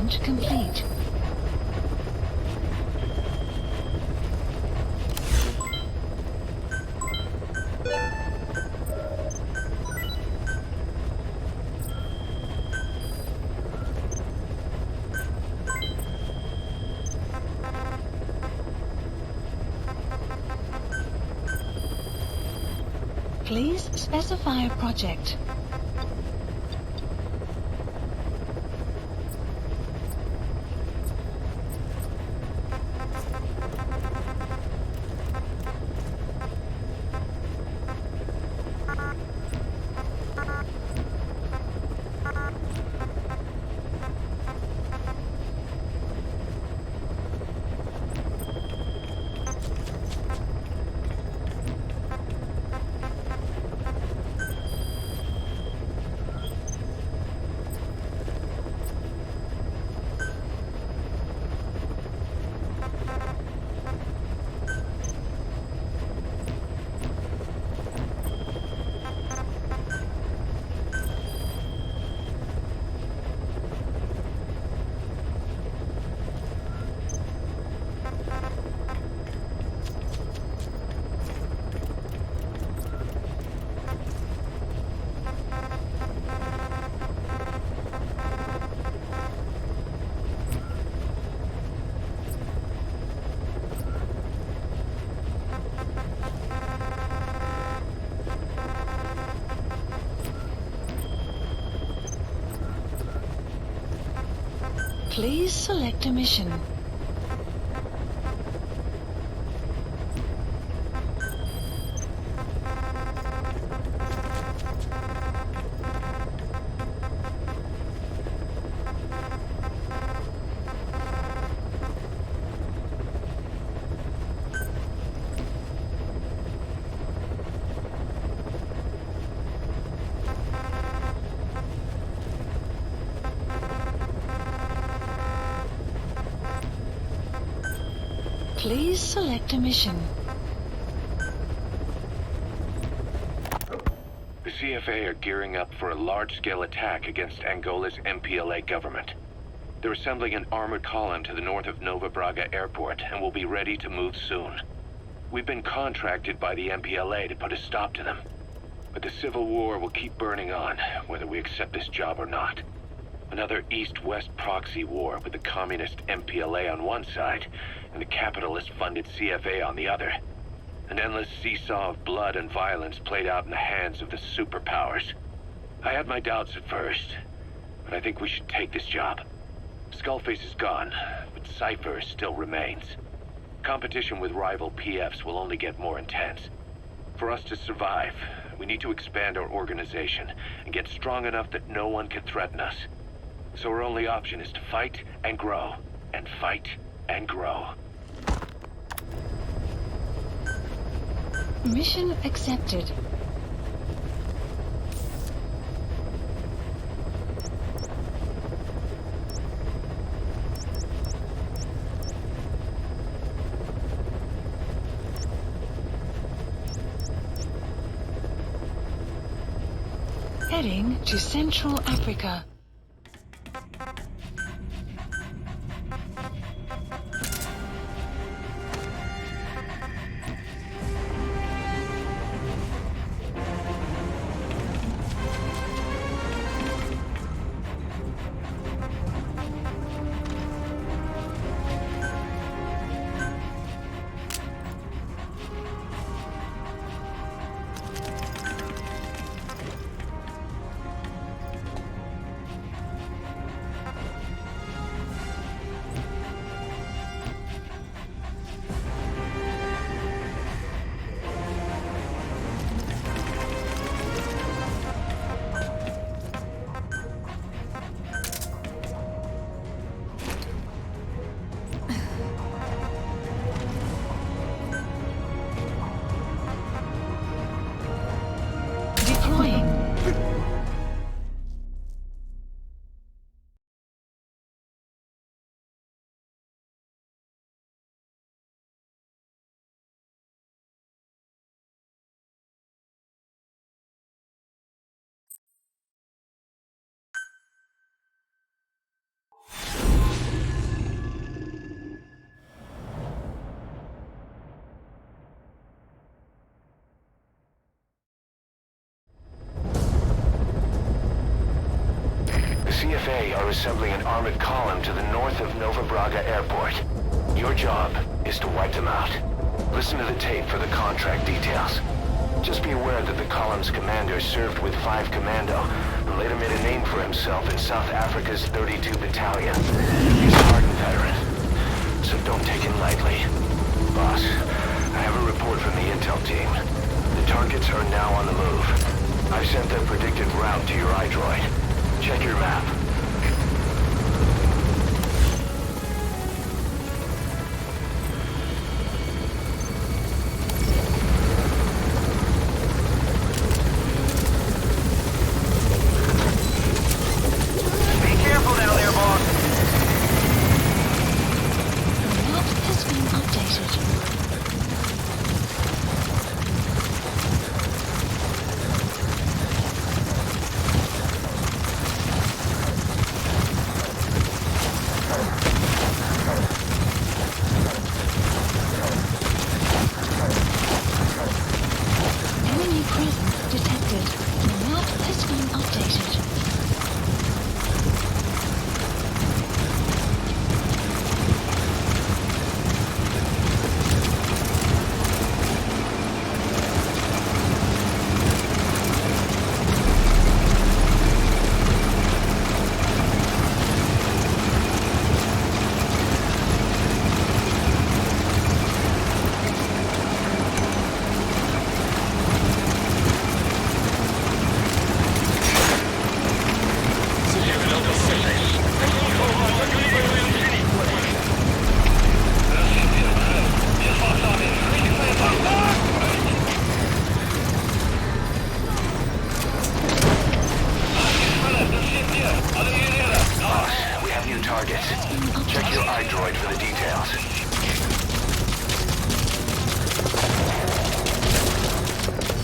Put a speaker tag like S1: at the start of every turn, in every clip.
S1: Cant complete. Please specify a project. Please select a mission. Please select a mission.
S2: The CFA are gearing up for a large-scale attack against Angola's MPLA government. They're assembling an armored column to the north of Nova Braga Airport and will be ready to move soon. We've been contracted by the MPLA to put a stop to them. But the civil war will keep burning on, whether we accept this job or not. Another East-West proxy war with the communist MPLA on one side and the capitalist-funded CFA on the other. An endless seesaw of blood and violence played out in the hands of the superpowers. I had my doubts at first, but I think we should take this job. Skullface is gone, but Cypher still remains. Competition with rival PFs will only get more intense. For us to survive, we need to expand our organization and get strong enough that no one can threaten us. So our only option is to fight and grow, and fight and grow.
S1: Mission accepted. Heading to Central Africa.
S2: FA are assembling an armored column to the north of Nova Braga Airport. Your job is to wipe them out. Listen to the tape for the contract details. Just be aware that the column's commander served with 5 Commando and later made a name for himself in South Africa's 32 Battalion. He's a hardened veteran, so don't take it lightly. Boss, I have a report from the intel team. The targets are now on the move. I've sent their predicted route to your iDroid. Check your map. Check your iDroid for the details.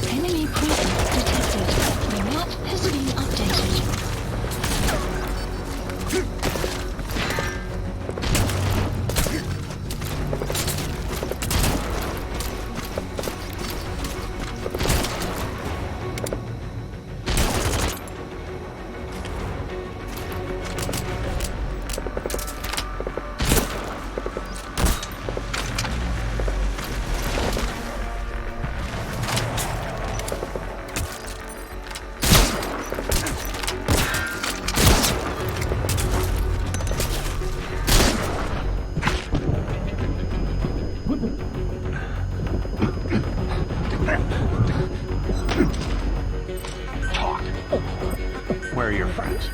S1: Enemy presence detected. The map has been updated.
S2: Where are your friends?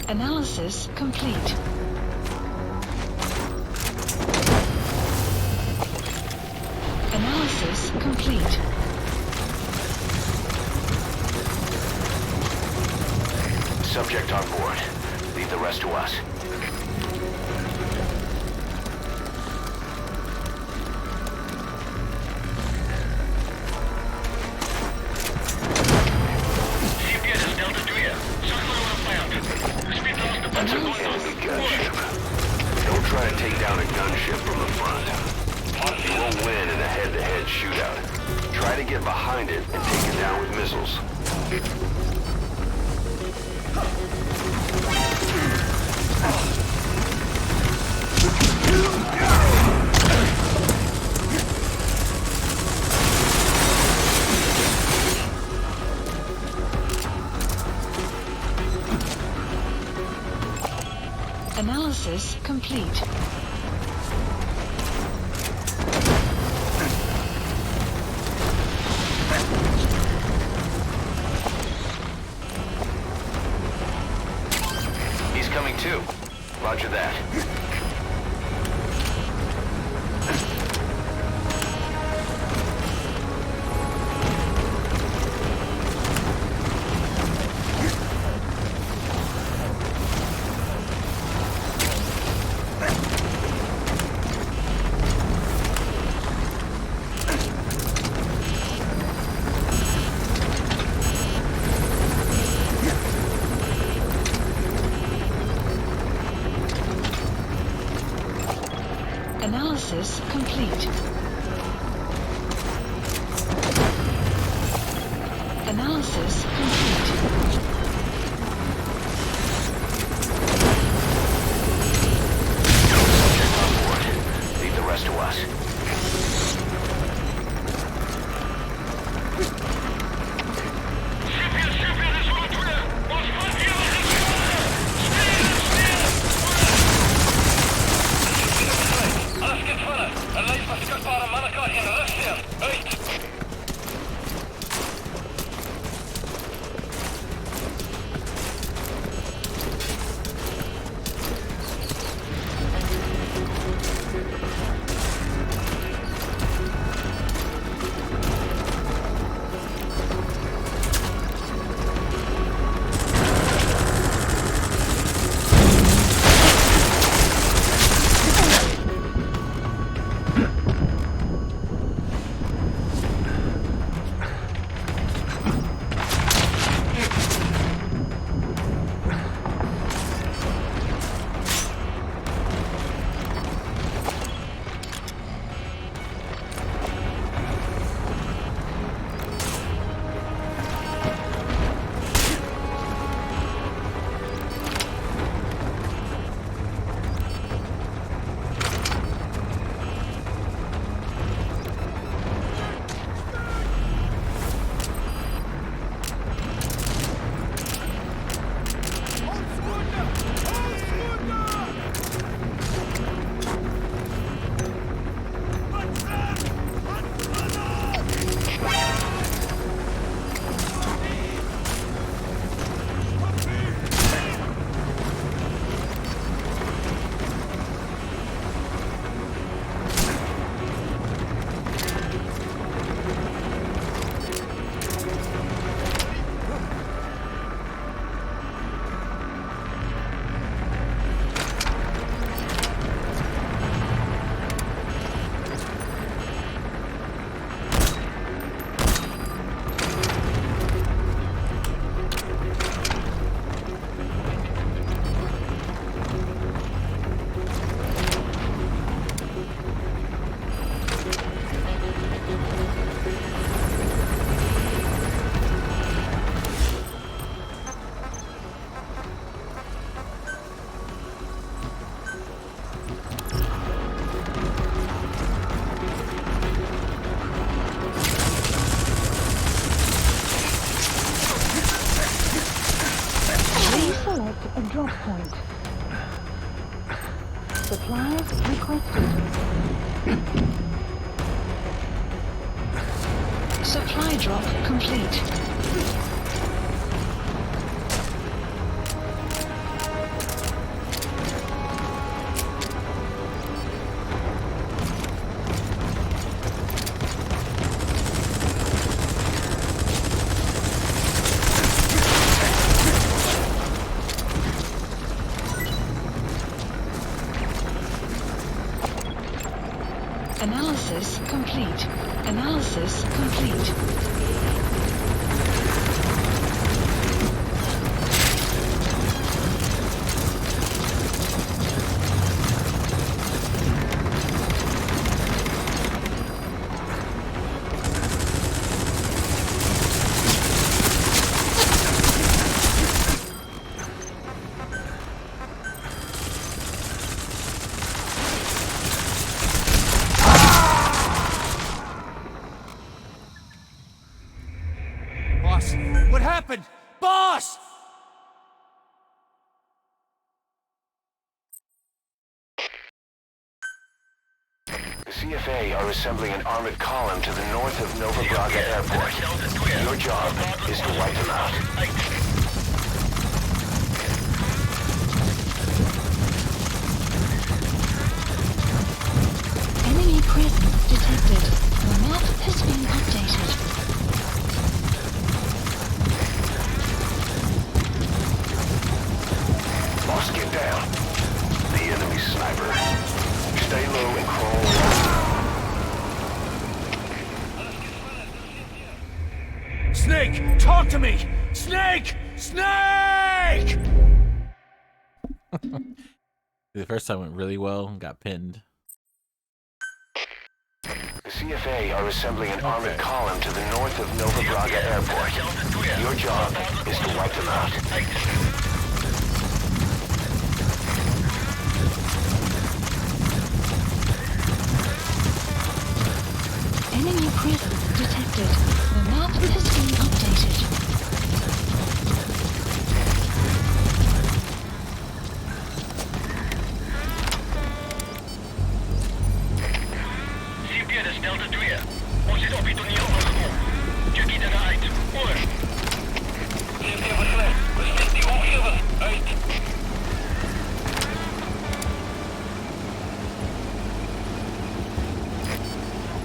S1: Analysis complete. Analysis complete.
S2: Subject on board. Leave the rest to us. That's an enemy gunship. Don't try to take down a gunship from the front. You won't win in a head-to-head shootout. Try to get behind it and take it down with missiles.
S1: Analysis complete.
S2: He's coming too. Roger that.
S1: Analysis complete. Analysis complete.
S2: Subject on board. Leave the rest to us.
S1: Select a drop point. Supplies requested. Supply drop complete. Analysis complete. Analysis complete.
S3: Boss, what happened? Boss!
S2: CFA are assembling an armored column to the north of Nova Braga Airport. Your job is to wipe them out.
S1: Enemy presence detected. The map has been updated.
S2: Boss, get down. The enemy sniper. Stay low and crawl along.
S3: Snake, talk to me! Snake! Snake!
S4: The first time went really well and got pinned.
S2: The CFA are assembling an armored column to the north of Nova Braga Airport. Your job is to wipe them out.
S1: Enemy presence detected. The map has been updated.
S5: CP is Delta 2. Ons is op die toneel aangekom. Jackie daaruit. Oor. CP versleg. Besluit die omgewer. Uit.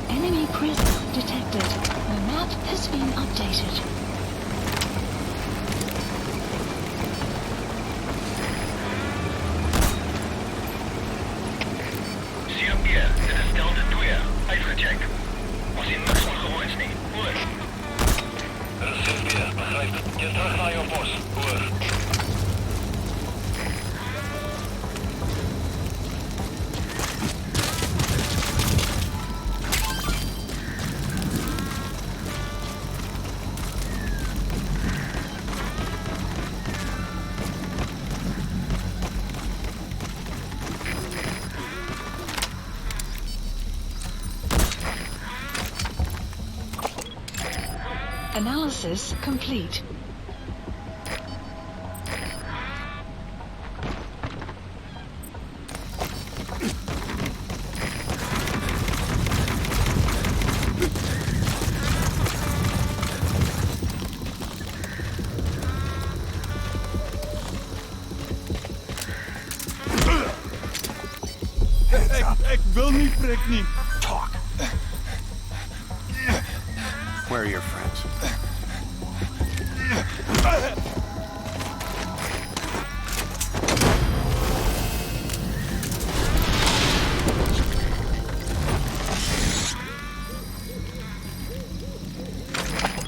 S1: Enemy presence detected. The map has been updated.
S5: CP, dit is Delta 2. Uitgecheck. Ons sien niks ongewoons nie. Oor. Dit is CP, begryp het. Jy terug na jou pos. Oor.
S1: Analysis complete.
S3: Ik wil niet prik niet.
S2: Talk. Where are your friends?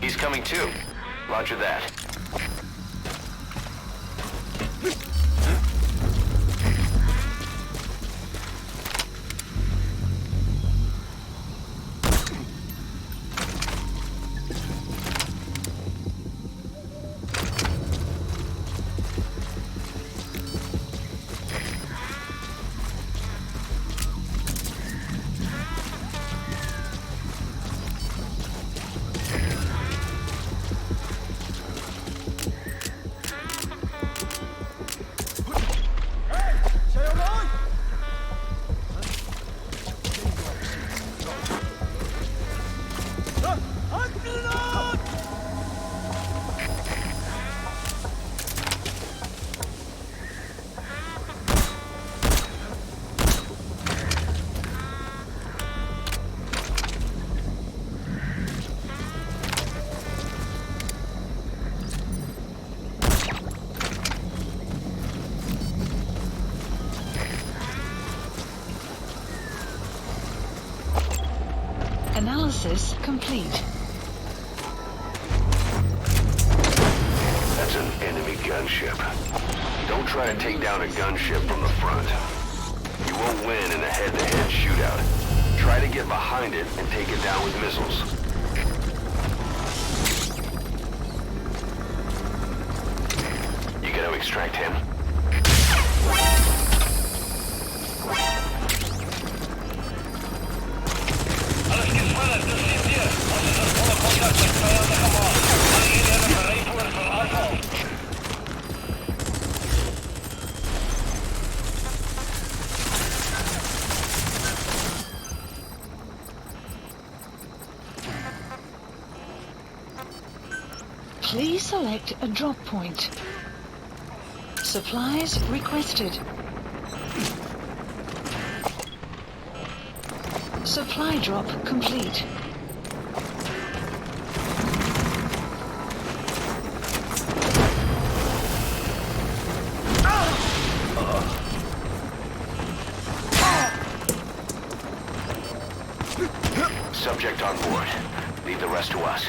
S2: He's coming too. Roger that.
S1: Analysis complete.
S2: That's an enemy gunship. Don't try to take down a gunship from the front. You won't win in a head-to-head shootout. Try to get behind it and take it down with missiles. You gotta extract him.
S5: Alles geht weiter, das seht ihr. Ons is in volle contact met vijandige maat. Alle eenheden gereed worden voor aanval.
S1: Please select a drop point. Supplies requested. Supply drop complete.
S2: Subject on board. Leave the rest to us.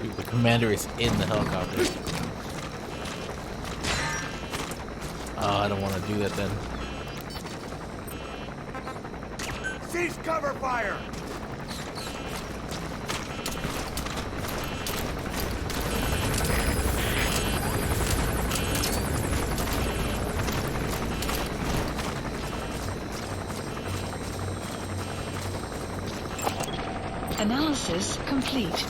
S4: Dude, the commander is in the helicopter. Oh, I don't want to do that then.
S3: Cease cover fire!
S1: Analysis complete.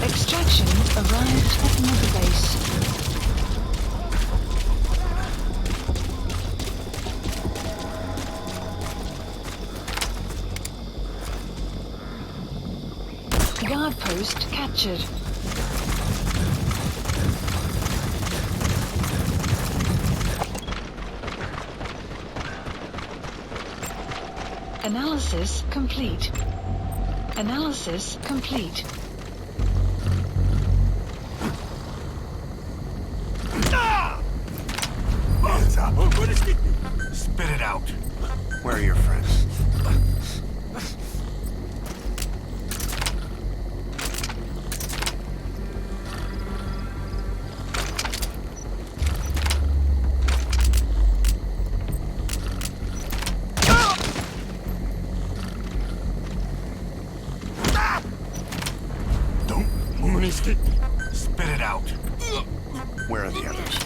S1: Extraction arrived at Mother Base. Guard post captured. Analysis complete. Analysis complete.
S3: Spit it out.
S2: Where are your friends?
S3: Don't move. Spit it out.
S2: Where are the others?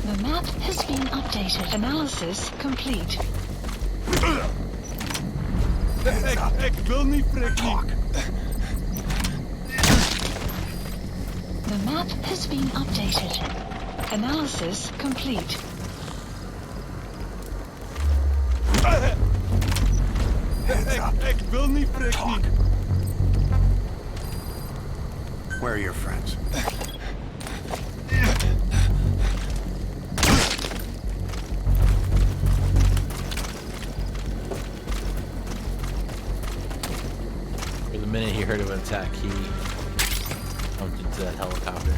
S1: The map has been updated. Analysis complete.
S3: Ik wil niet prikken.
S1: The map has been updated. Analysis complete.
S3: Ik wil niet prikken.
S2: Where are your friends?
S4: For the minute he heard of an attack, he jumped into that helicopter.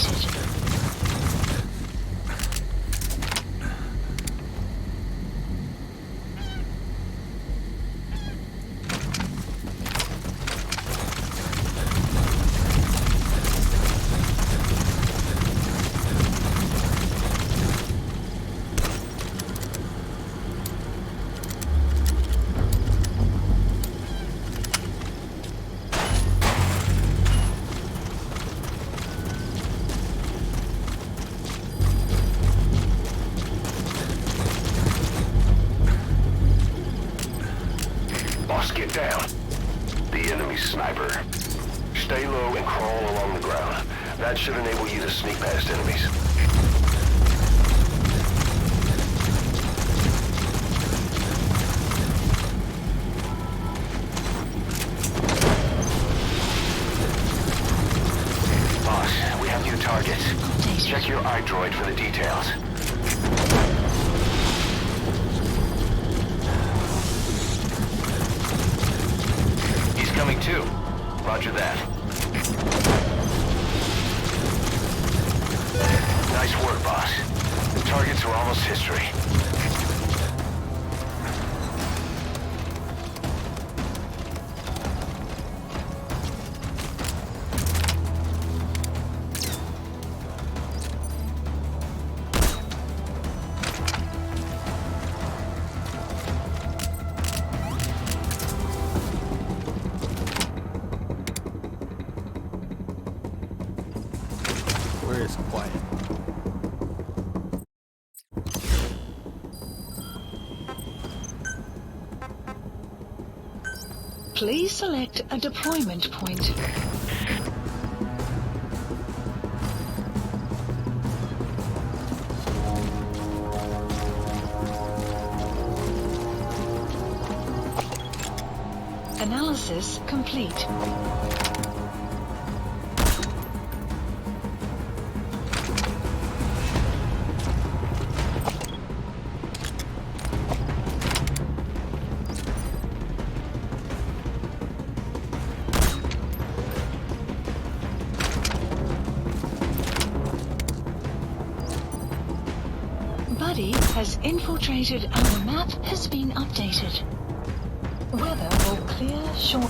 S1: updated.
S6: Boss, get down. The enemy sniper. Stay low and crawl along the ground. That should enable you to sneak past enemies. Boss, we have new targets. Check your iDroid for the details. Coming too. Roger that. Nice work, boss. The targets are almost history.
S4: Where is quiet?
S1: Please select a deployment point. Analysis complete. Buddy has infiltrated and the map has been updated. Weather will clear shortly.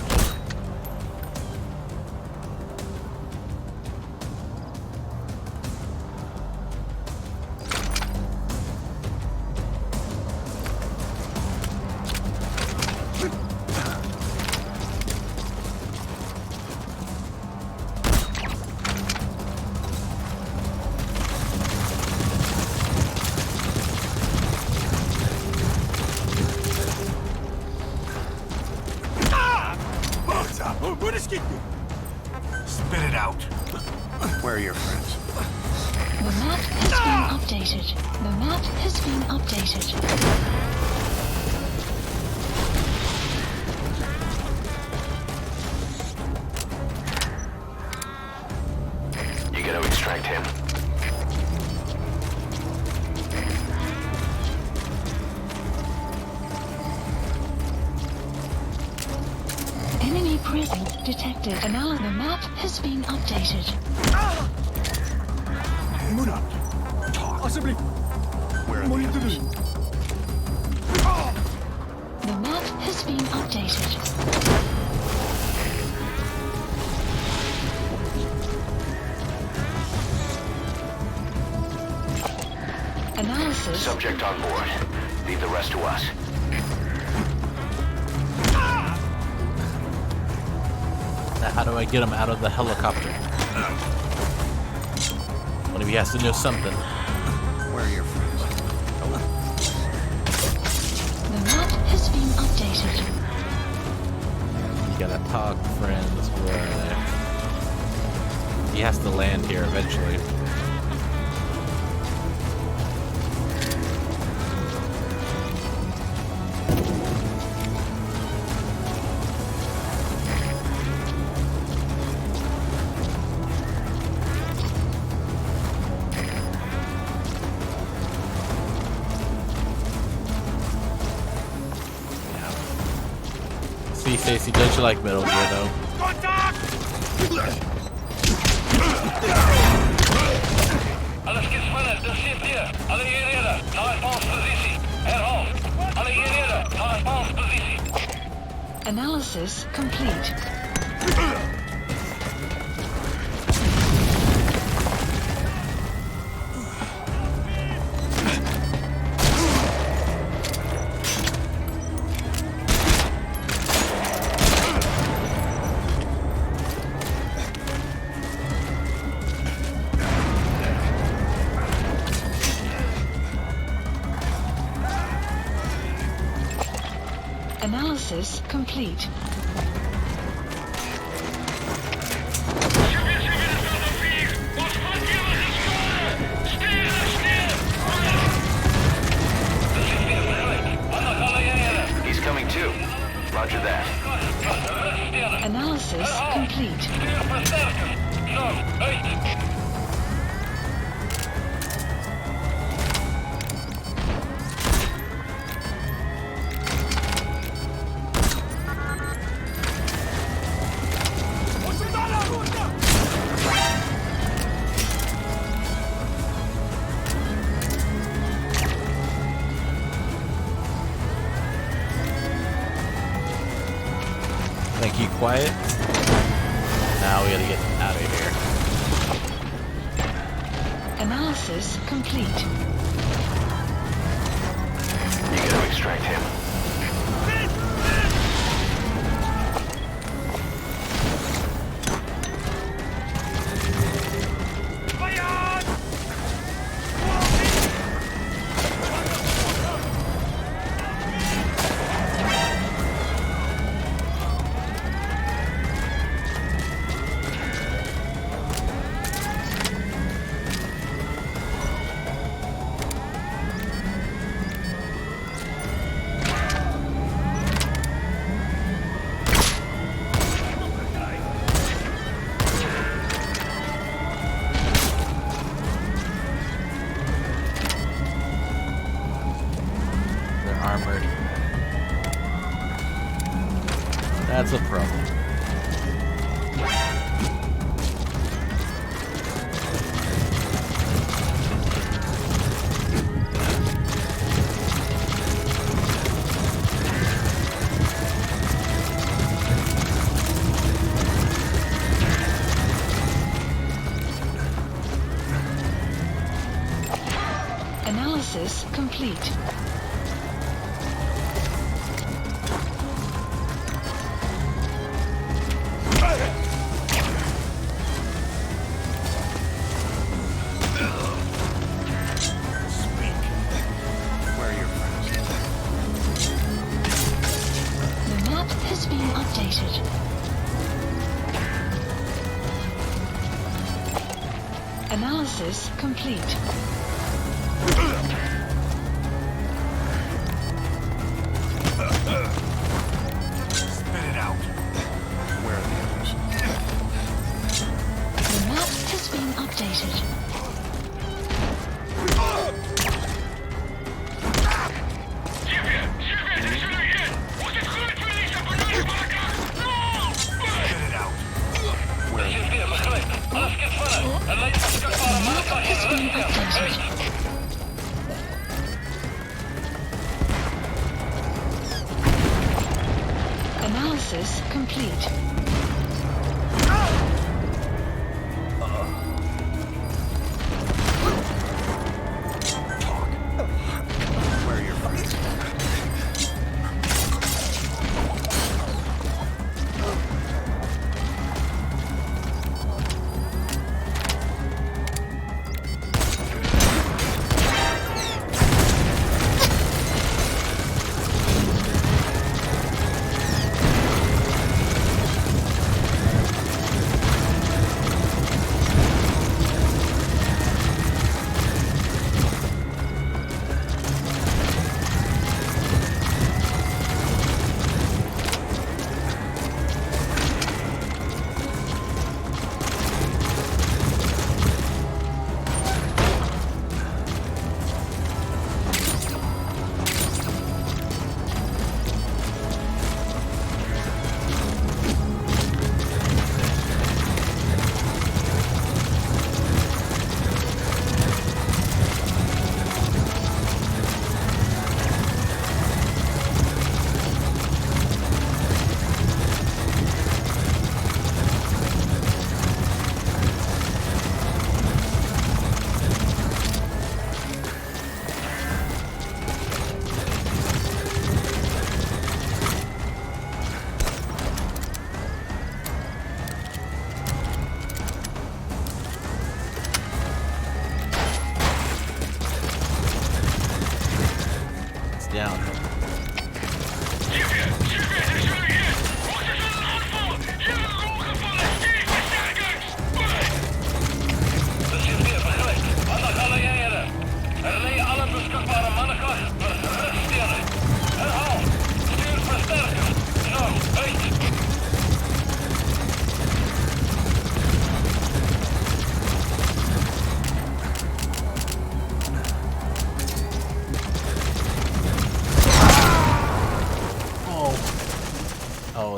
S3: Spit it out.
S6: Where are your friends?
S1: The map has been updated. The map has been updated.
S6: You gotta extract him.
S1: Enemy presence detected. The map has been updated.
S6: Where are the others?
S1: The map has been updated. Analysis.
S6: Subject on board. Leave the rest to us.
S4: Now, how do I get him out of the helicopter? One of you has to know something.
S6: Where are your friends?
S1: The map has been updated.
S4: You gotta talk, friends. Where he has to land here eventually. See, Stacy, don't you like Metal Gear though?
S3: Contact!
S1: Analysis complete. Analysis complete.
S6: He's coming too. Roger that.
S1: Analysis complete.
S4: Keep quiet. Now we gotta get out of here.
S1: Analysis complete.
S6: You gotta extract him.
S4: That's a problem.
S1: Analysis complete. Analysis complete.
S3: Spit it out. Where are the others?
S1: The map has been updated. Analysis complete.
S3: Where are your friends?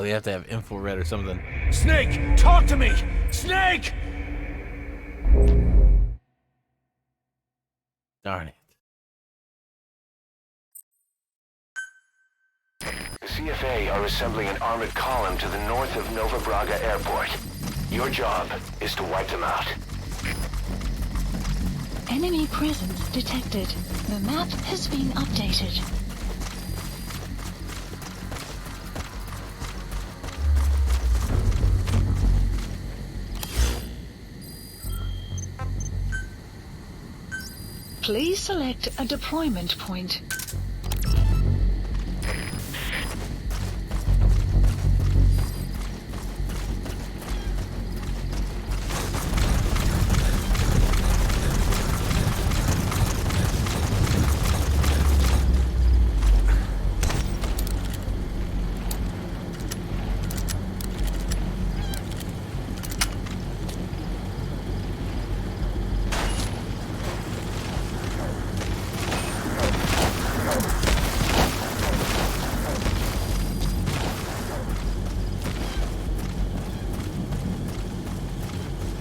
S4: we have to have infrared or something.
S3: Snake, talk to me! Snake!
S4: Darn it.
S6: The CFA are assembling an armored column to the north of Nova Braga Airport. Your job is to wipe them out.
S1: Enemy presence detected. The map has been updated. Please select a deployment point.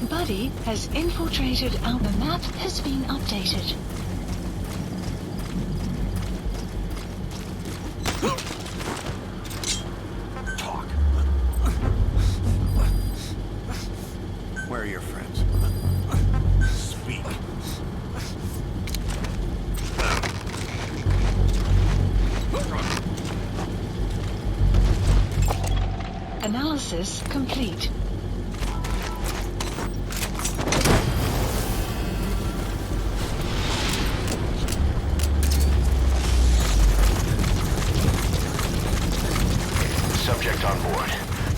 S1: Buddy has infiltrated our map has been updated.
S3: Talk. Where are your friends? Speak.
S1: Analysis complete.
S6: Subject on board.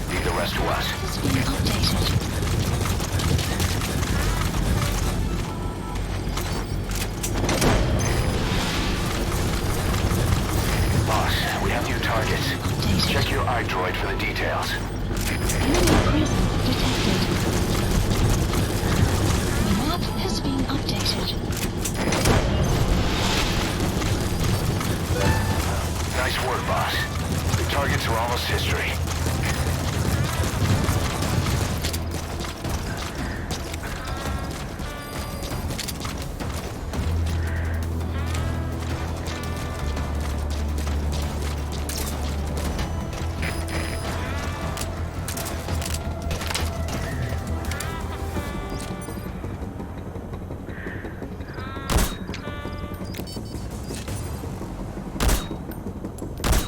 S6: Leave the rest to us.
S1: Has been updated.
S6: Boss, we have new targets.
S1: Updated.
S6: Check your iDroid for the details.
S1: Enemy presence detected. The map has been updated.
S6: Nice work, boss. The targets are almost history.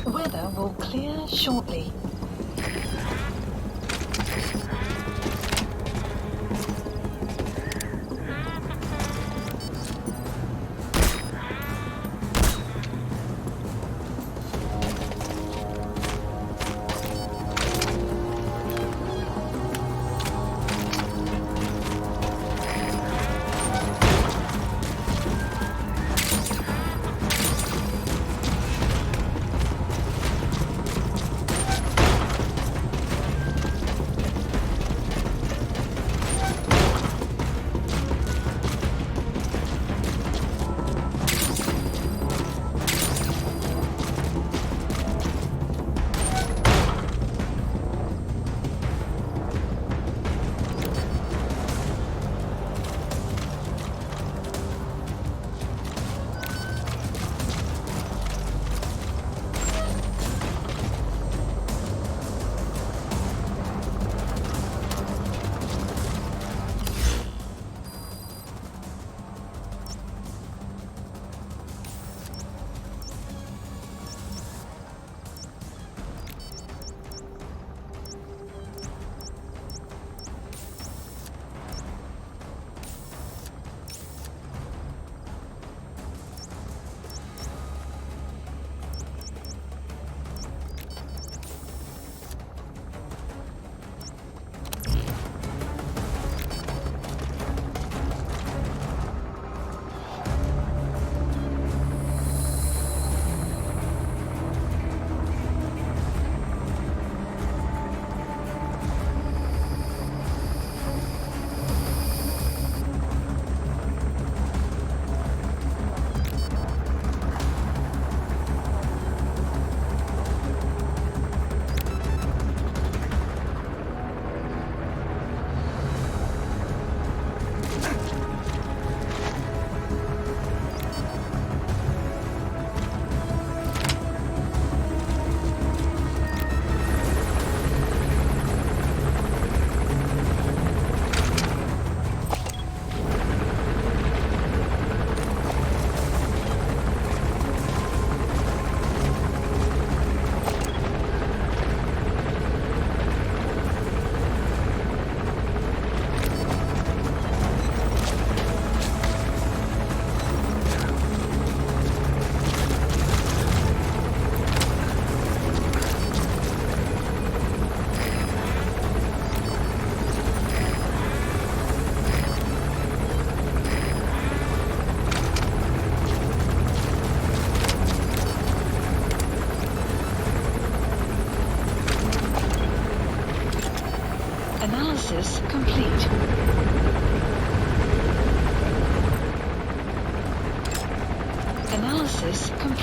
S1: Weather will clear shortly.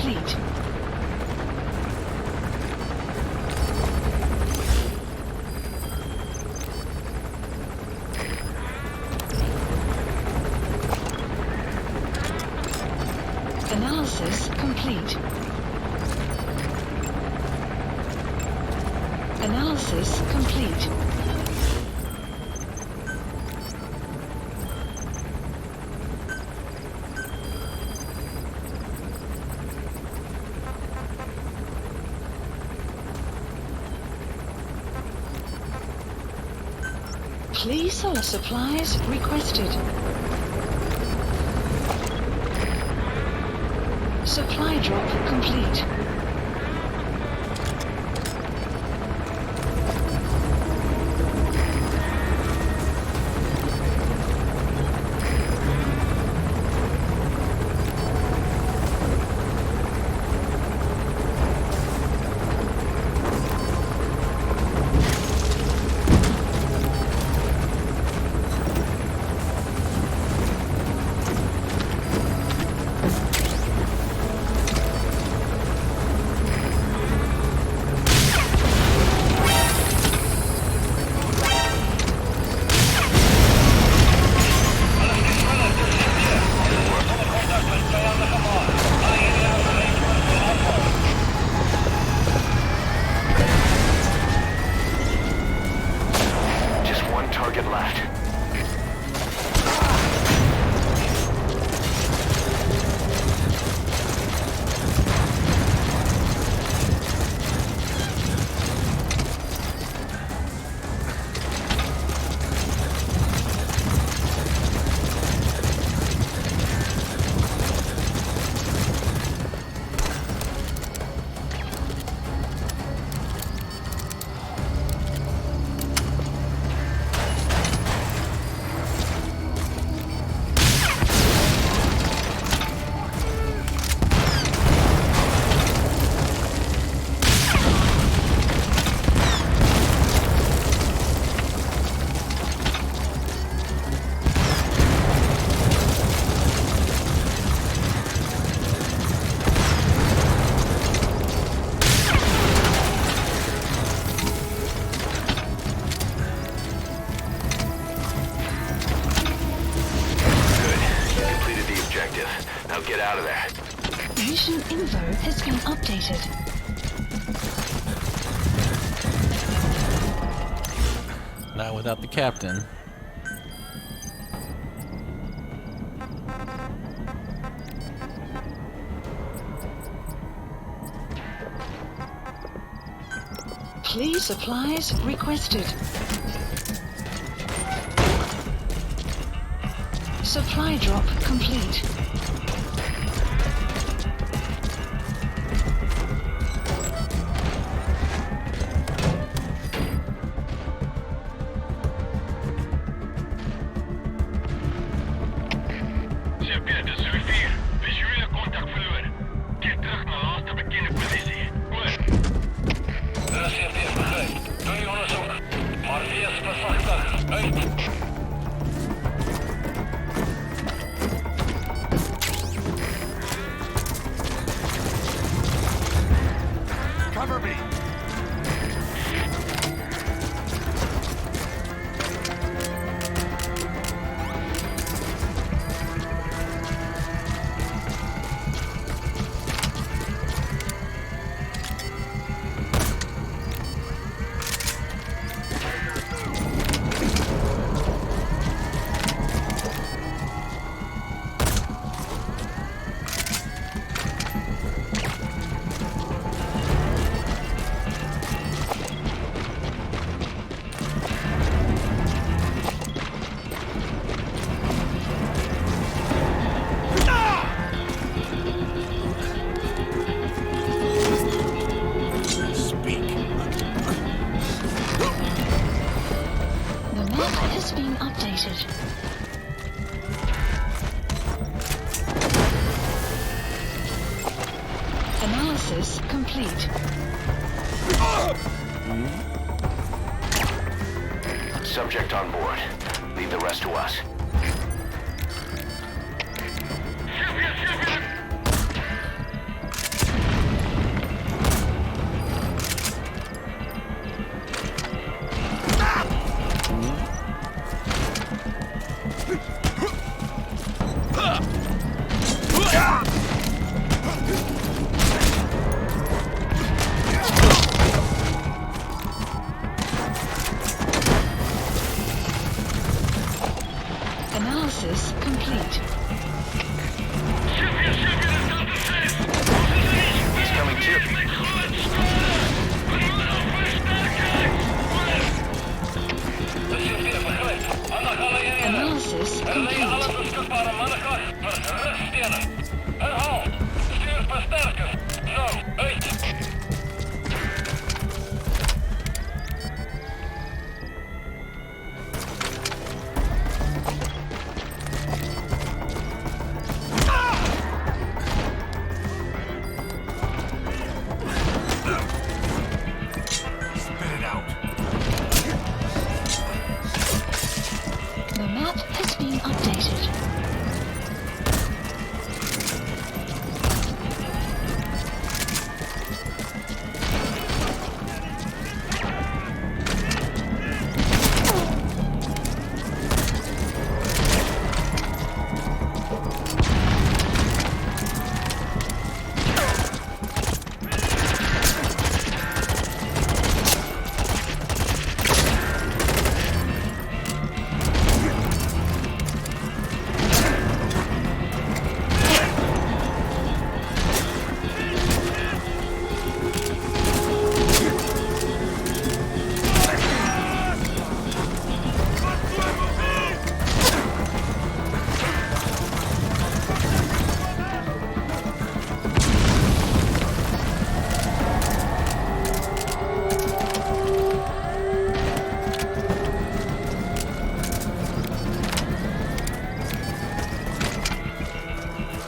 S1: complete. Analysis complete. Analysis complete. Please solar supplies requested. Supply drop complete.
S6: Now get out of there.
S1: Mission info has been updated.
S4: Not without the captain.
S1: Please supplies requested. Supply drop complete.
S3: Cover me!
S1: Has been updated. Analysis complete.
S6: Subject on board. Leave the rest to us.
S1: Analysis complete.
S6: He's coming too.
S1: Analysis complete.
S3: Spit it out.
S1: The map has been updated.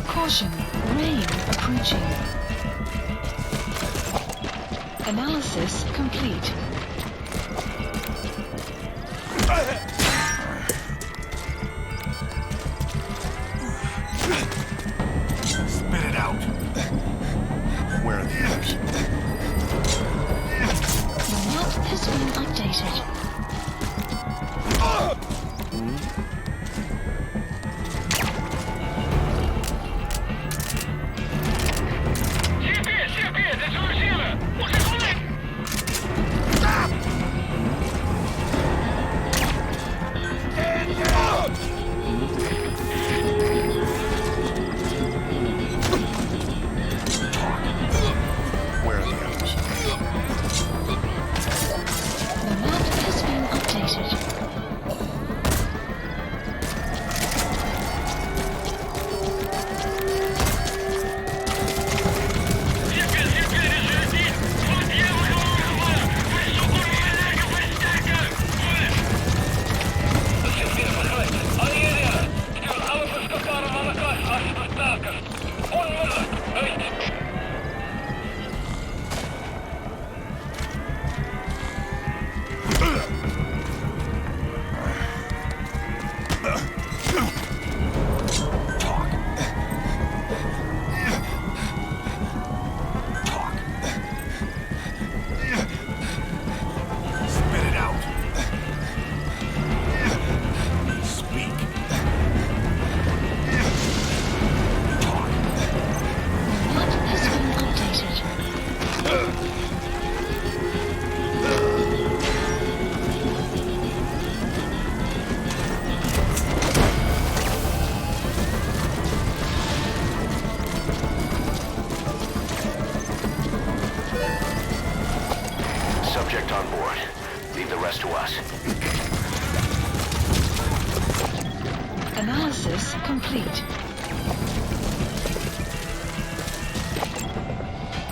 S1: Caution, rain approaching. Analysis complete.
S3: Spit it out. Where are the others?
S1: The map has been updated.
S3: Where are the others?
S1: The map has been updated.
S3: Spit it out. Speak. Talk.
S1: The map has been updated.
S6: Subject on board. Leave the rest to us.
S1: Analysis complete.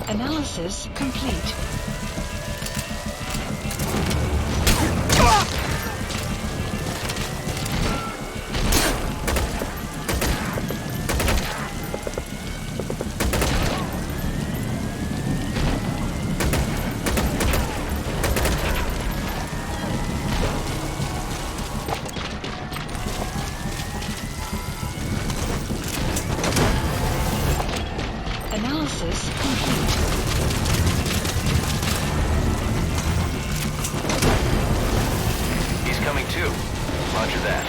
S1: Analysis complete. Analysis complete.
S6: He's coming too. Roger that.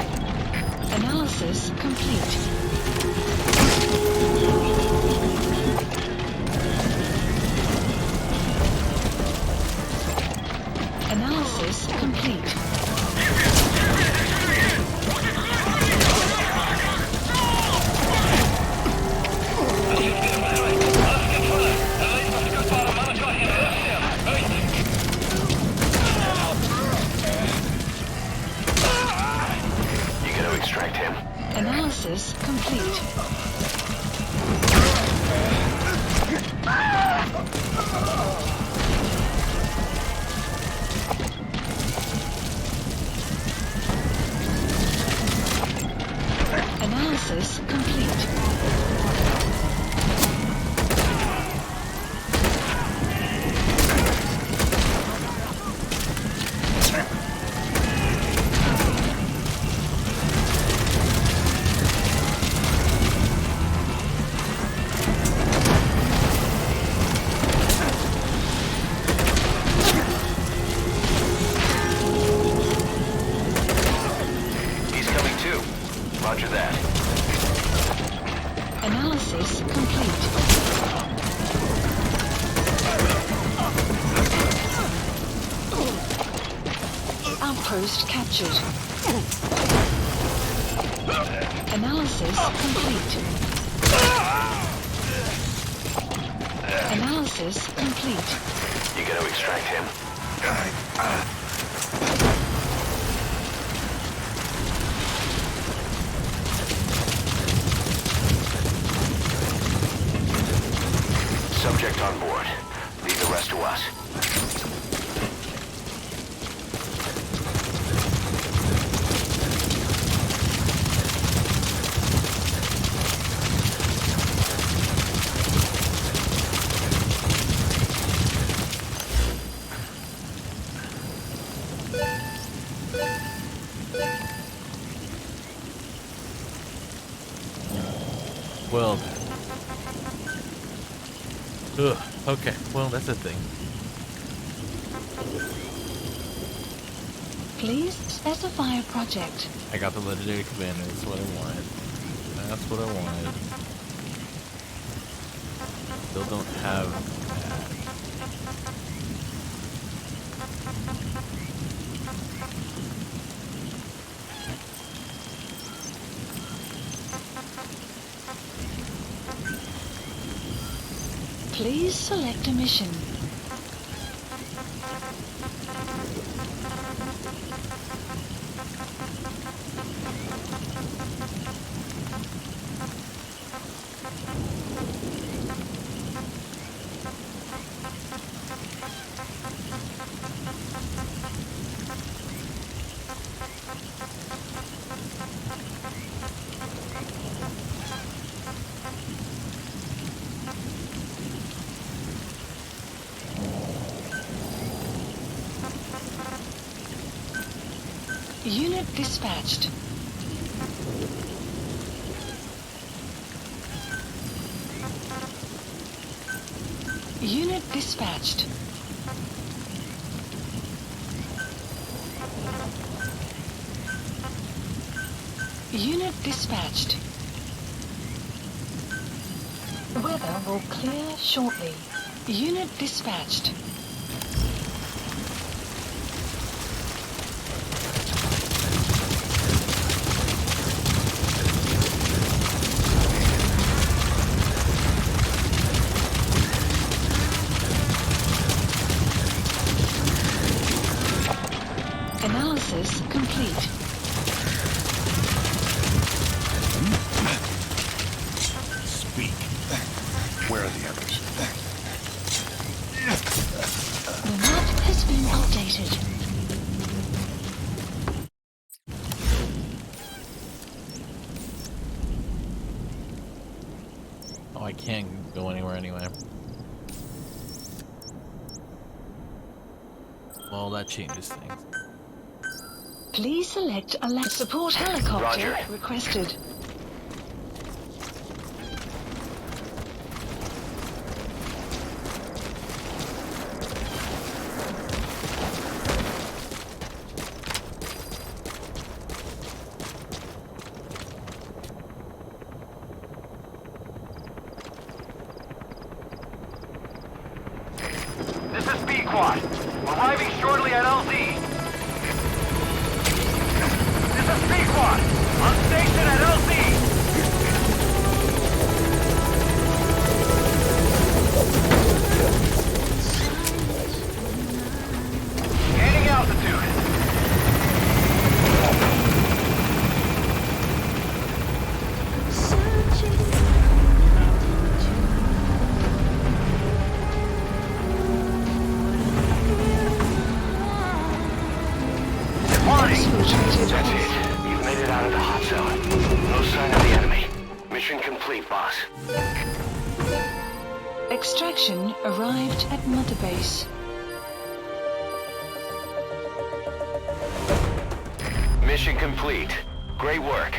S1: Analysis complete. Analysis complete. Analysis complete. Analysis complete.
S6: He's coming too. Roger that.
S1: Analysis complete. Outpost captured. Analysis complete. Analysis complete.
S6: You gotta extract him. Subject on board. Leave the rest to us.
S4: Well then. Ugh, okay, well that's a thing.
S1: Please specify a project.
S4: I got the legendary commander, that's what I wanted. That's what I wanted. Still don't have that.
S1: Please select a mission. Unit dispatched. Unit dispatched. Unit dispatched. Weather will clear shortly. Unit dispatched. Analysis complete.
S3: Speak. Where are the others?
S1: The map has been updated.
S4: Oh, I can't go anywhere anyway. Well, that changes things.
S1: Please select a support helicopter
S6: Roger.
S1: requested.
S5: This is B-Quad. Arriving shortly at LZ. This is B-Quad. On station at LZ. Gaining altitude.
S6: Mission complete, boss.
S1: Extraction arrived at Mother Base.
S6: Mission complete. Great work.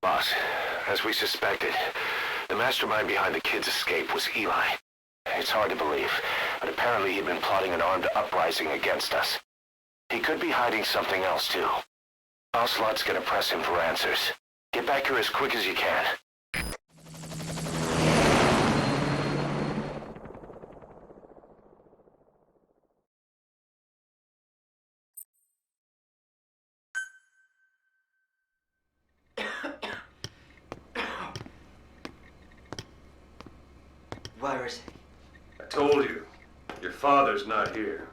S6: Boss, as we suspected, the mastermind behind the kid's escape was Eli. It's hard to believe, but apparently he'd been plotting an armed uprising against us. He could be hiding something else too. Ocelot's gonna press him for answers. Get back here as quick as you can.
S7: Where is
S8: I told you. Your father's not here.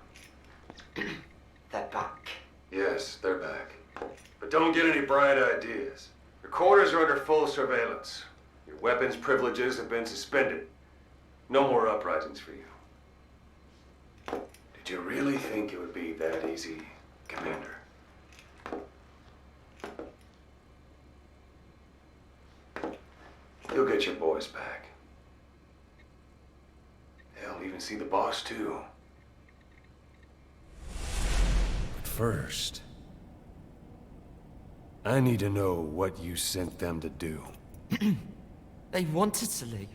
S7: he? They're back.
S8: Yes, they're back. But don't get any bright ideas. Your quarters are under full surveillance. Your weapons privileges have been suspended. No more uprisings for you. Did you really think it would be that easy, Commander? You'll get your boys back. They'll even see the boss, too.
S3: But first, I need to know what you sent them to do
S7: They wanted to leave.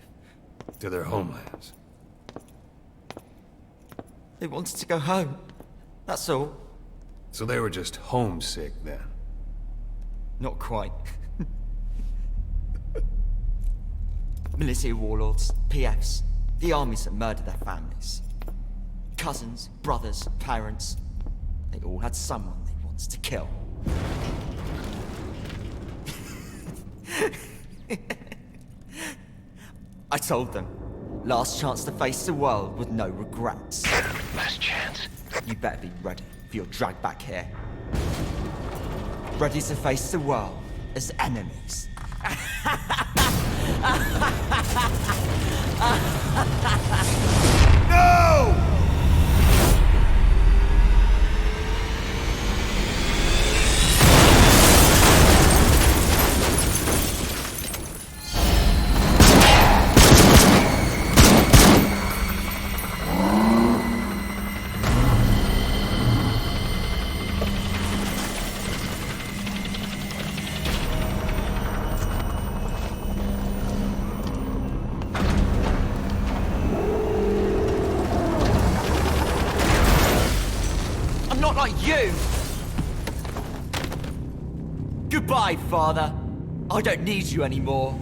S3: to their homelands.
S7: They wanted to go home. That's all.
S3: So they were just homesick then.
S7: Not quite. Militia warlords, PFs, the armies that murdered their families. Cousins, brothers, parents. They all had someone they wanted to kill. I told them, last chance to face the world with no regrets.
S6: Last chance.
S7: You better be ready for your drag back here. Ready to face the world as enemies.
S3: No!
S7: I'm not like you! Goodbye, Father. I don't need you anymore.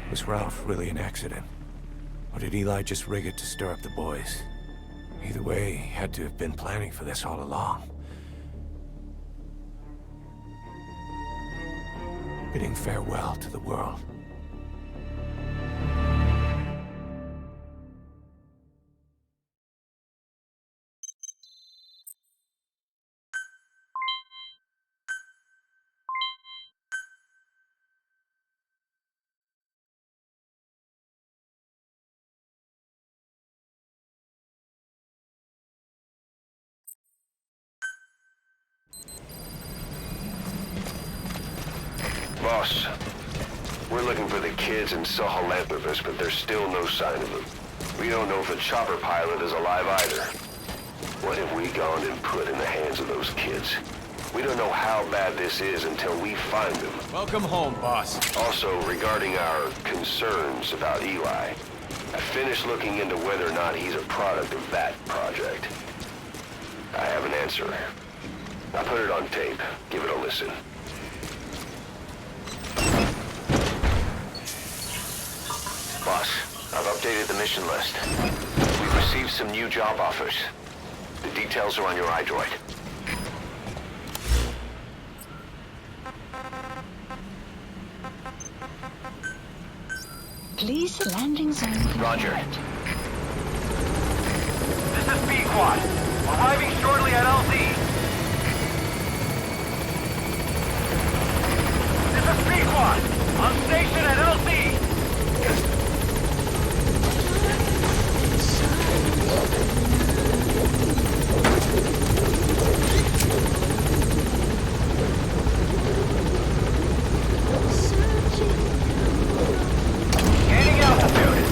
S3: Was Ralph really an accident? Or did Eli just rig it to stir up the boys? Either way, he had to have been planning for this all along. Bidding farewell to the world.
S6: Boss, we're looking for the kids in Sahelanthropus, but there's still no sign of them. We don't know if the chopper pilot is alive either. What have we gone and put in the hands of those kids? We don't know how bad this is until we find them.
S3: Welcome home, boss.
S6: Also, regarding our concerns about Eli, I finished looking into whether or not he's a product of that project. I have an answer. I put it on tape. Give it a listen. Boss, I've updated the mission list. We've received some new job offers. The details are on your iDroid.
S1: Please landing zone confirmed.
S6: Roger.
S5: This is B-Quad. Arriving shortly at LZ. This is B-Quad. On station at LZ. Gaining altitude.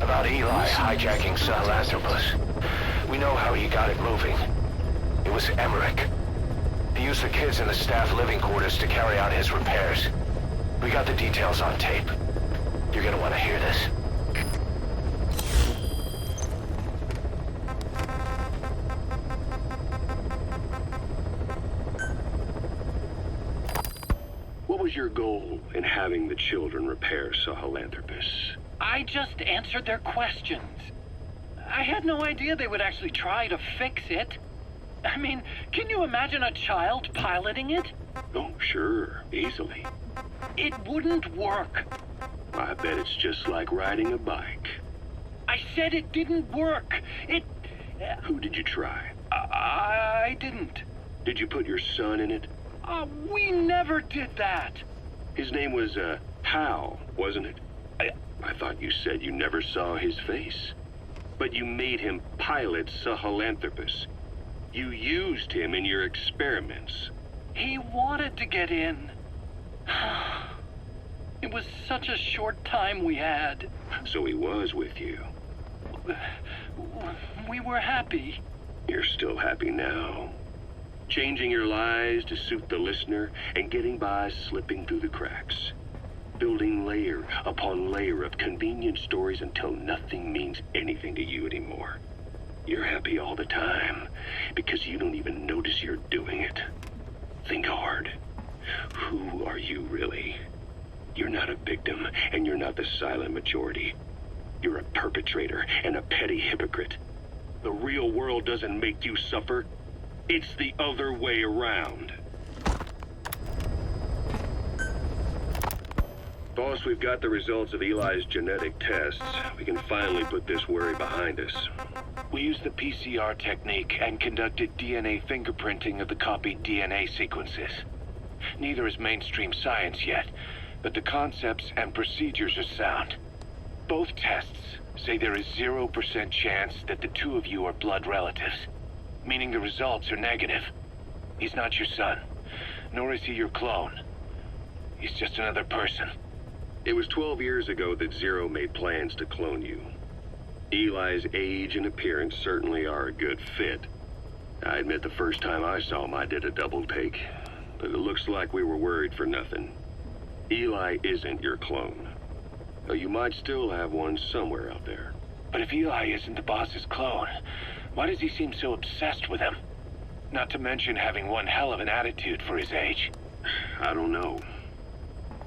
S6: About Eli hijacking Sahelanthropus. We know how he got it moving. It was Emmerich. He used the kids in the staff living quarters to carry out his repairs. We got the details on tape. You're gonna want to hear this.
S9: What was your goal in having the children repair Sahelanthropus?
S10: I just answered their questions. I had no idea they would actually try to fix it. I mean, can you imagine a child piloting it?
S9: Oh, sure, easily.
S10: It wouldn't work.
S9: I bet it's just like riding a bike.
S10: I said it didn't work.
S9: Who did you try?
S10: I didn't.
S9: Did you put your son in it?
S10: We never did that.
S9: His name was, Hal, wasn't it? I thought you said you never saw his face. But you made him pilot Sahelanthropus. You used him in your experiments.
S10: He wanted to get in. It was such a short time we had.
S9: So he was with you.
S10: We were happy.
S9: You're still happy now. Changing your lies to suit the listener and getting by slipping through the cracks. Building layer upon layer of convenient stories until nothing means anything to you anymore. You're happy all the time because you don't even notice you're doing it. Think hard. Who are you really? You're not a victim and you're not the silent majority. You're a perpetrator and a petty hypocrite. The real world doesn't make you suffer. It's the other way around. Boss, we've got the results of Eli's genetic tests. We can finally put this worry behind us.
S2: We used the PCR technique and conducted DNA fingerprinting of the copied DNA sequences. Neither is mainstream science yet, but the concepts and procedures are sound. Both tests say there is 0% chance that the two of you are blood relatives, meaning the results are negative. He's not your son, nor is he your clone. He's just another person.
S9: It was 12 years ago that Zero made plans to clone you. Eli's age and appearance certainly are a good fit. I admit the first time I saw him I did a double take, but it looks like we were worried for nothing. Eli isn't your clone, though you might still have one somewhere out there.
S2: But if Eli isn't the boss's clone, why does he seem so obsessed with him? Not to mention having one hell of an attitude for his age.
S9: I don't know.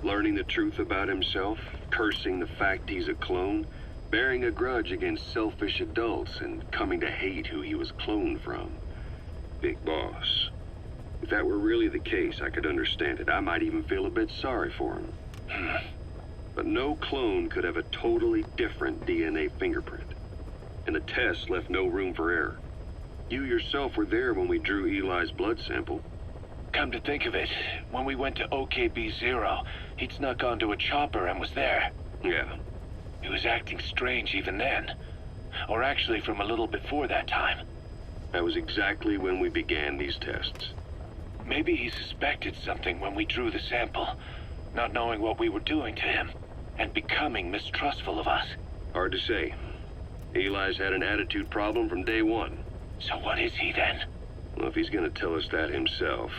S9: Learning the truth about himself, cursing the fact he's a clone, bearing a grudge against selfish adults, and coming to hate who he was cloned from. Big boss. If that were really the case, I could understand it. I might even feel a bit sorry for him. But no clone could have a totally different DNA fingerprint. And the test left no room for error. You yourself were there when we drew Eli's blood sample.
S2: Come to think of it, when we went to OKB-0, he'd snuck onto a chopper and was there.
S9: Yeah.
S2: He was acting strange even then. Or actually from a little before that time.
S9: That was exactly when we began these tests.
S2: Maybe he suspected something when we drew the sample, not knowing what we were doing to him, and becoming mistrustful of us.
S9: Hard to say. Eli's had an attitude problem from day one.
S2: So what is he then?
S9: Well, if he's gonna tell us that himself,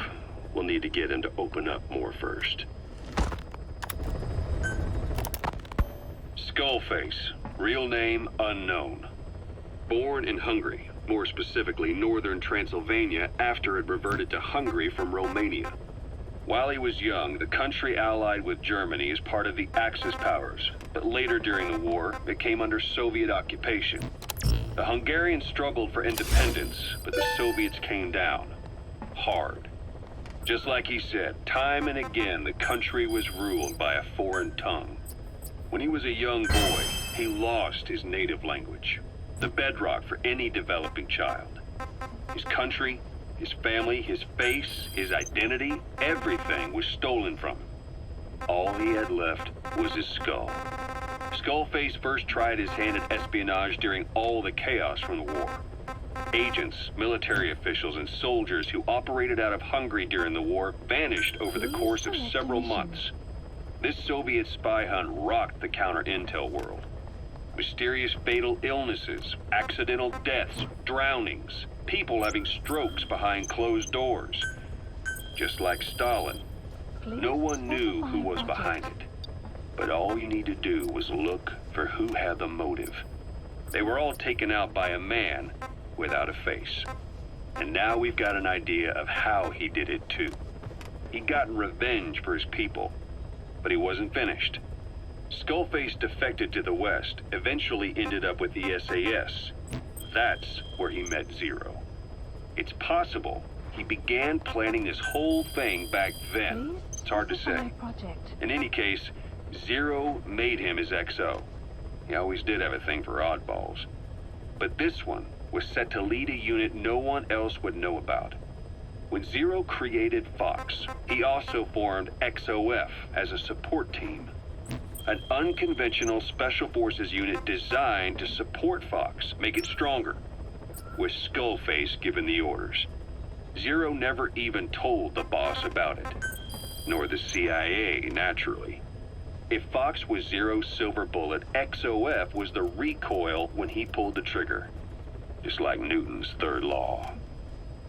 S9: we'll need to get him to open up more first. Skullface, real name unknown. Born in Hungary, more specifically northern Transylvania, after it reverted to Hungary from Romania. While he was young, the country allied with Germany as part of the Axis powers, but later during the war, it came under Soviet occupation. The Hungarians struggled for independence, but the Soviets came down. Hard. Just like he said, time and again the country was ruled by a foreign tongue. When he was a young boy, he lost his native language, the bedrock for any developing child. His country, his family, his face, his identity, everything was stolen from him. All he had left was his skull. Skullface first tried his hand at espionage during all the chaos from the war. Agents, military officials, and soldiers who operated out of Hungary during the war vanished over the course of several months. This Soviet spy hunt rocked the counter-intel world. Mysterious fatal illnesses, accidental deaths, drownings, people having strokes behind closed doors. Just like Stalin, no one knew who was behind it. But all you need to do was look for who had the motive. They were all taken out by a man without a face. And now we've got an idea of how he did it too. He'd gotten revenge for his people, but he wasn't finished. Skullface defected to the West, eventually ended up with the SAS. That's where he met Zero. It's possible he began planning this whole thing back then. It's hard to say. In any case, Zero made him his XO. He always did have a thing for oddballs. But this one was set to lead a unit no one else would know about. When Zero created Fox, he also formed XOF as a support team. An unconventional special forces unit designed to support Fox, make it stronger, with Skullface given the orders. Zero never even told the boss about it, nor the CIA, naturally. If Fox was Zero's silver bullet, XOF was the recoil when he pulled the trigger, just like Newton's third law.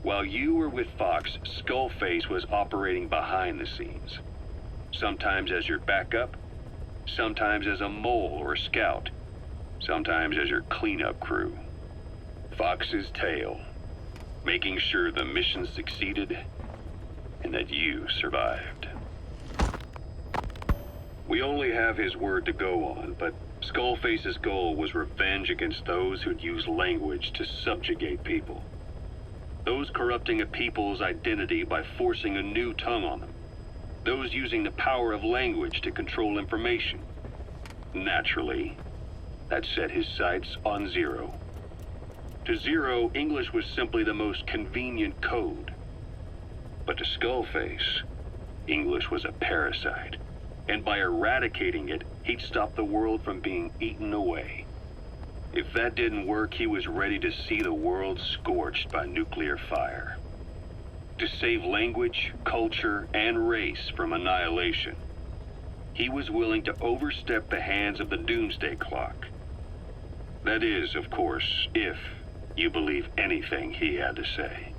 S9: While you were with Fox, Skullface was operating behind the scenes, sometimes as your backup, sometimes as a mole or a scout, sometimes as your cleanup crew. Fox's tail, making sure the mission succeeded and that you survived. We only have his word to go on, but Skullface's goal was revenge against those who'd use language to subjugate people. Those corrupting a people's identity by forcing a new tongue on them. Those using the power of language to control information. Naturally, that set his sights on Zero. To Zero, English was simply the most convenient code. But to Skullface, English was a parasite. And by eradicating it, he'd stop the world from being eaten away. If that didn't work, he was ready to see the world scorched by nuclear fire. To save language, culture, and race from annihilation, he was willing to overstep the hands of the doomsday clock. That is, of course, if you believe anything he had to say.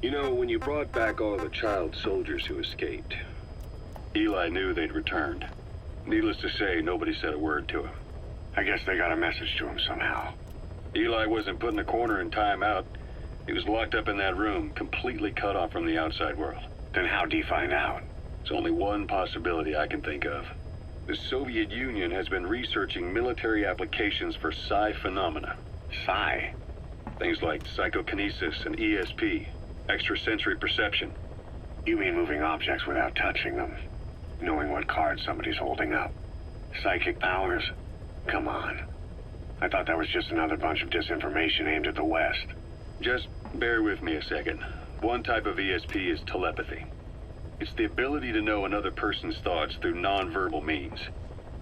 S9: You know, when you brought back all the child soldiers who escaped, Eli knew they'd returned. Needless to say, nobody said a word to him.
S6: I guess they got a message to him somehow.
S9: Eli wasn't put in a corner in timeout. He was locked up in that room, completely cut off from the outside world.
S6: Then how'd he find out?
S9: It's only one possibility I can think of. The Soviet Union has been researching military applications for psi phenomena.
S6: Psi?
S9: Things like psychokinesis and ESP, extrasensory perception.
S6: You mean moving objects without touching them? Knowing what card somebody's holding up? Psychic powers? Come on. I thought that was just another bunch of disinformation aimed at the West.
S9: Just bear with me a second. One type of ESP is telepathy. It's the ability to know another person's thoughts through non-verbal means.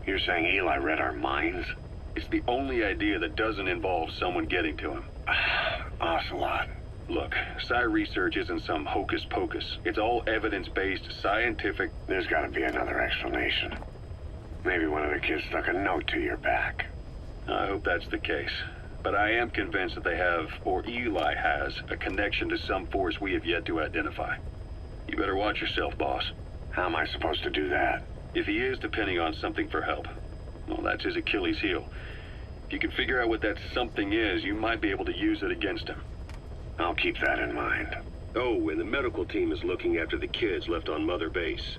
S6: You're saying Eli read our minds?
S9: It's the only idea that doesn't involve someone getting to him.
S6: Ocelot.
S9: Look, psi research isn't some hocus pocus. It's all evidence-based, scientific...
S6: There's gotta be another explanation. Maybe one of the kids stuck a note to your back.
S9: I hope that's the case. But I am convinced that they have, or Eli has, a connection to some force we have yet to identify. You better watch yourself, boss.
S6: How am I supposed to do that?
S9: If he is depending on something for help, well, that's his Achilles heel. If you can figure out what that something is, you might be able to use it against him.
S6: I'll keep that in mind.
S9: Oh, and the medical team is looking after the kids left on Mother Base.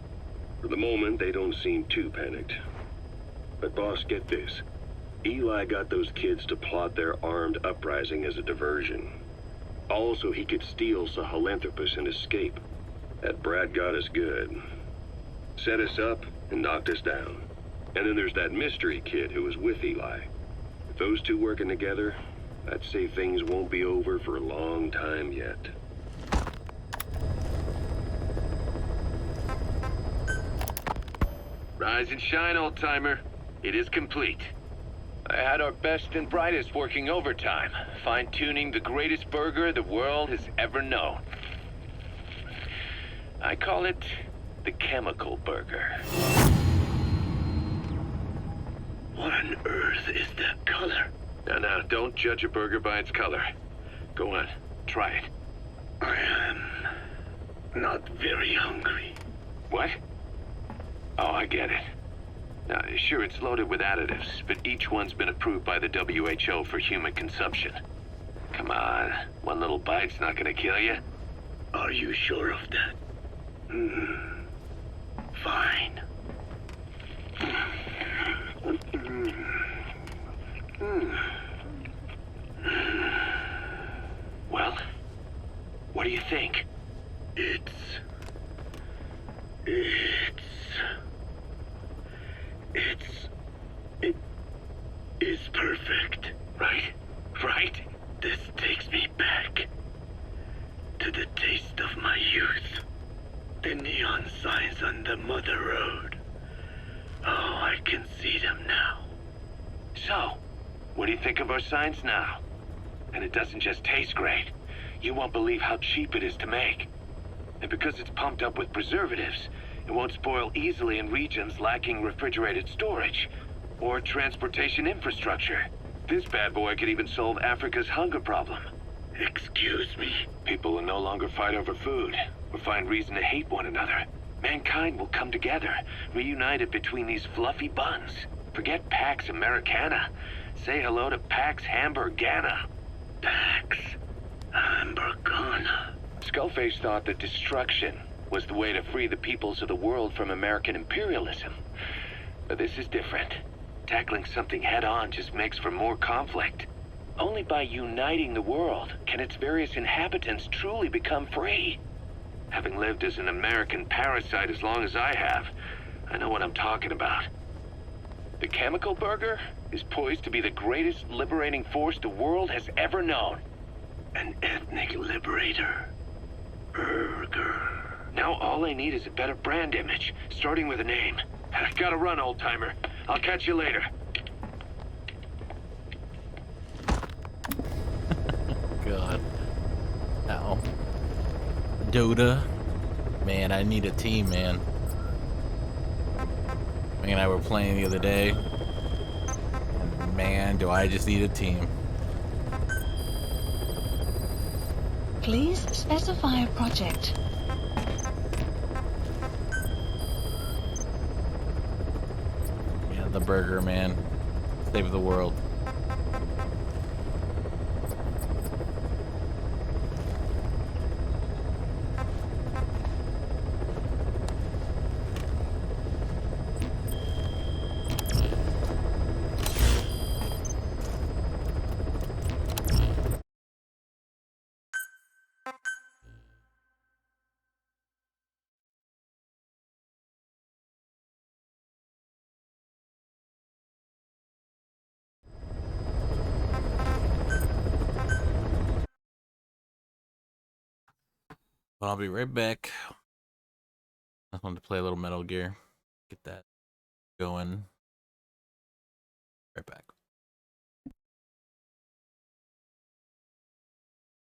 S9: For the moment, they don't seem too panicked. But boss, get this. Eli got those kids to plot their armed uprising as a diversion. Also, he could steal Sahelanthropus and escape. That brat got us good. Set us up and knocked us down. And then there's that mystery kid who was with Eli. With those two working together, I'd say things won't be over for a long time yet. Rise and shine, old-timer. It is complete. I had our best and brightest working overtime, fine-tuning the greatest burger the world has ever known. I call it the chemical burger. What on earth is that color? Now, don't judge a burger by its color. Go on, try it. I am not very hungry. What? Oh, I get it. Now, sure, it's loaded with additives, but each one's been approved by the WHO for human consumption. Come on, one little bite's not gonna kill you. Are you sure of that? Fine. Well, what do you think? It is perfect. Right? This takes me back to the taste of my youth. The neon signs on the Mother Road. Oh, I can see them now. So, what do you think of our signs now? And it doesn't just taste great. You won't believe how cheap it is to make. And because it's pumped up with preservatives, it won't spoil easily in regions lacking refrigerated storage or transportation infrastructure. This bad boy could even solve Africa's hunger problem. Excuse me? People will no longer fight over food or find reason to hate one another. Mankind will come together, reunited between these fluffy buns. Forget Pax Americana. Say hello to Pax Hamburgana. Pax Hamburgana. Skullface thought that destruction was the way to free the peoples of the world from American imperialism. But this is different. Tackling something head-on just makes for more conflict. Only by uniting the world can its various inhabitants truly become free. Having lived as an American parasite as long as I have, I know what I'm talking about. The chemical burger is poised to be the greatest liberating force the world has ever known. An ethnic liberator. Burger. Now all I need is a better brand image, starting with a name. I gotta run, old-timer. I'll catch you later.
S4: God. Ow. Dota. Man, I need a team, man. Me and I were playing the other day. And man, do I just need a team.
S1: Please specify a project.
S4: the burger, man. Save the world. But I'll be right back. I wanted to play a little Metal Gear. Get that going. Right back.